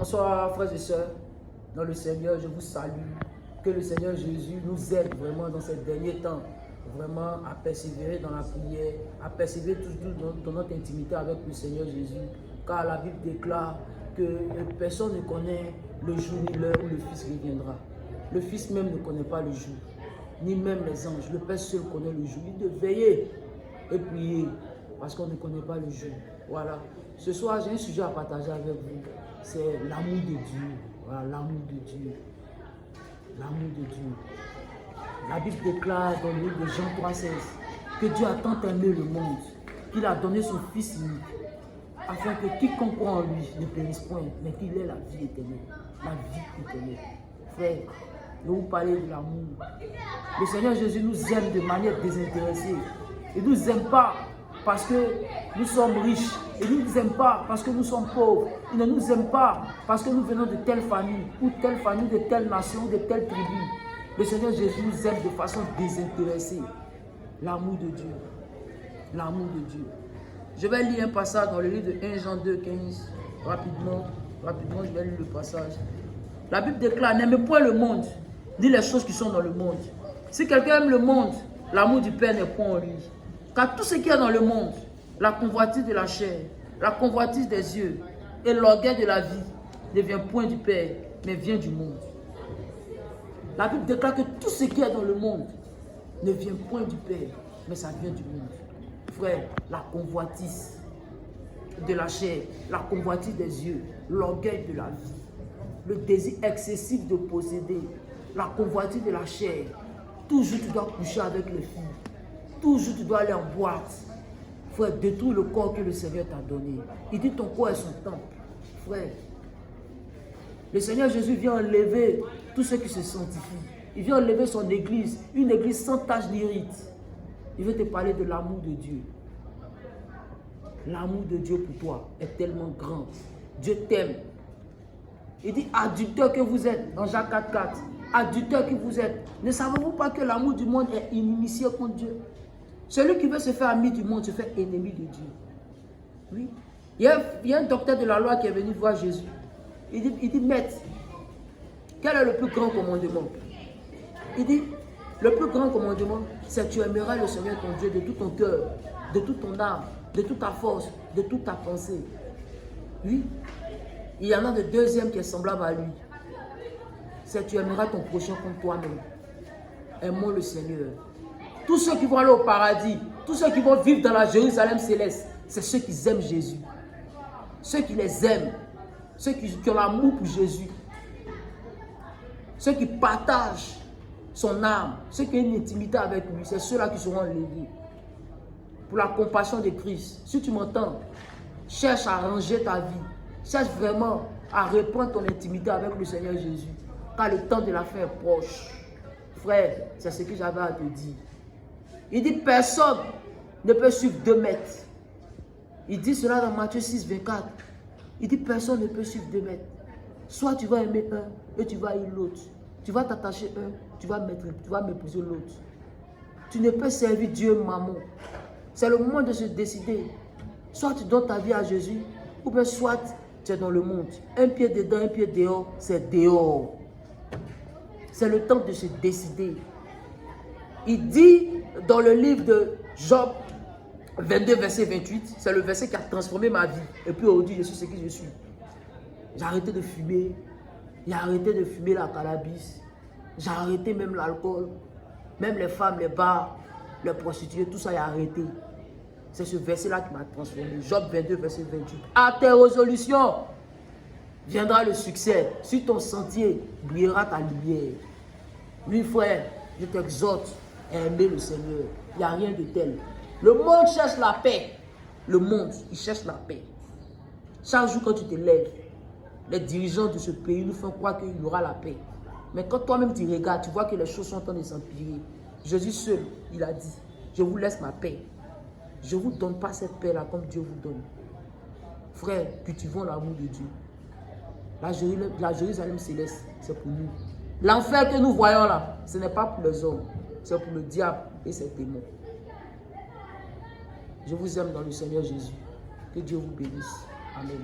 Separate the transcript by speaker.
Speaker 1: Bonsoir frères et sœurs, dans le Seigneur, je vous salue. Que le Seigneur Jésus nous aide vraiment dans ces derniers temps, vraiment à persévérer dans la prière, à persévérer toujours dans notre intimité avec le Seigneur Jésus. Car la Bible déclare que personne ne connaît le jour ni l'heure où le Fils reviendra. Le Fils même ne connaît pas le jour, ni même les anges. Le Père seul connaît le jour. Il dit de veiller et prier, parce qu'on ne connaît pas le jour. Voilà. Ce soir, j'ai un sujet à partager avec vous. C'est l'amour de Dieu. Voilà, l'amour de Dieu. L'amour de Dieu. La Bible déclare dans le livre de Jean 3,16 que Dieu a tant aimé le monde qu'il a donné son Fils unique, afin que quiconque croit en lui ne périsse point, mais qu'il ait la vie éternelle. La vie éternelle. Frère, je vais vous parler de l'amour. Le Seigneur Jésus nous aime de manière désintéressée. Il ne nous aime pas parce que nous sommes riches. Il ne nous aime pas parce que nous sommes pauvres. Il ne nous aime pas parce que nous venons de telle famille, ou de telle nation, de telle tribu. Le Seigneur Jésus nous aime de façon désintéressée. L'amour de Dieu. L'amour de Dieu. Je vais lire un passage dans le livre de 1 Jean 2,15. Rapidement, je vais lire le passage. La Bible déclare, n'aimez point le monde, ni les choses qui sont dans le monde. Si quelqu'un aime le monde, l'amour du Père n'est point en lui. Car tout ce qui est dans le monde, la convoitise de la chair, la convoitise des yeux et l'orgueil de la vie, ne vient point du Père, mais vient du monde. La Bible déclare que tout ce qui est dans le monde ne vient point du Père, mais ça vient du monde. Frère, la convoitise de la chair, la convoitise des yeux, l'orgueil de la vie, le désir excessif de posséder, la convoitise de la chair. Toujours tu dois coucher avec les filles. Toujours tu dois aller en boîte. Frère, détruis le corps que le Seigneur t'a donné. Il dit ton corps est son temple. Frère, le Seigneur Jésus vient enlever tous ceux qui se sanctifient. Il vient enlever son église, une église sans tache ni rite. Il veut te parler de l'amour de Dieu. L'amour de Dieu pour toi est tellement grand. Dieu t'aime. Il dit, adulteurs que vous êtes, dans Jacques 4,4. Adulteurs que vous êtes. Ne savez-vous pas que l'amour du monde est inimitié contre Dieu? Celui qui veut se faire ami du monde se fait ennemi de Dieu. Oui. Il y a un docteur de la loi qui est venu voir Jésus. Il dit, maître, quel est le plus grand commandement? Il dit, le plus grand commandement, c'est que tu aimeras le Seigneur ton Dieu de tout ton cœur, de toute ton âme, de toute ta force, de toute ta pensée. Oui. Il y en a de deuxième qui est semblable à lui. C'est que tu aimeras ton prochain comme toi-même. Aimons le Seigneur. Tous ceux qui vont aller au paradis, tous ceux qui vont vivre dans la Jérusalem céleste, c'est ceux qui aiment Jésus. Ceux qui les aiment. Ceux qui ont l'amour pour Jésus. Ceux qui partagent son âme. Ceux qui ont une intimité avec lui. C'est ceux-là qui seront enlevés. Pour la compassion de Christ. Si tu m'entends, cherche à ranger ta vie. Cherche vraiment à reprendre ton intimité avec le Seigneur Jésus. Car le temps de la fin est proche. Frère, c'est ce que j'avais à te dire. Il dit personne ne peut suivre 2 mètres. Il dit cela dans Matthieu 6, 24. Il dit personne ne peut suivre 2 mètres. Soit tu vas aimer un et tu vas aimer l'autre. Tu vas t'attacher un, tu vas mépriser l'autre. Tu ne peux servir Dieu maman. C'est le moment de se décider. Soit tu donnes ta vie à Jésus, ou bien soit tu es dans le monde. Un pied dedans, un pied dehors, c'est dehors. C'est le temps de se décider. Il dit dans le livre de Job 22, verset 28, c'est le verset qui a transformé ma vie. Et puis aujourd'hui, je suis ce que je suis. J'ai arrêté de fumer. J'ai arrêté de fumer la cannabis. J'ai arrêté même l'alcool. Même les femmes, les bars, les prostituées, tout ça, j'ai arrêté. C'est ce verset-là qui m'a transformé. Job 22, verset 28. À tes résolutions viendra le succès. Sur ton sentier brillera ta lumière. Oui, frère, je t'exhorte à aimer le Seigneur. Il n'y a rien de tel. Le monde cherche la paix. Le monde, il cherche la paix. Chaque jour quand tu te lèves, les dirigeants de ce pays nous font croire qu'il y aura la paix. Mais quand toi-même tu regardes, tu vois que les choses sont en train de s'empirer. Jésus seul, il a dit, je vous laisse ma paix. Je ne vous donne pas cette paix-là comme Dieu vous donne. Frère, cultivons l'amour de Dieu. La Jérusalem céleste, c'est pour nous. L'enfer que nous voyons là, ce n'est pas pour les hommes, c'est pour le diable et ses démons. Je vous aime dans le Seigneur Jésus. Que Dieu vous bénisse. Amen.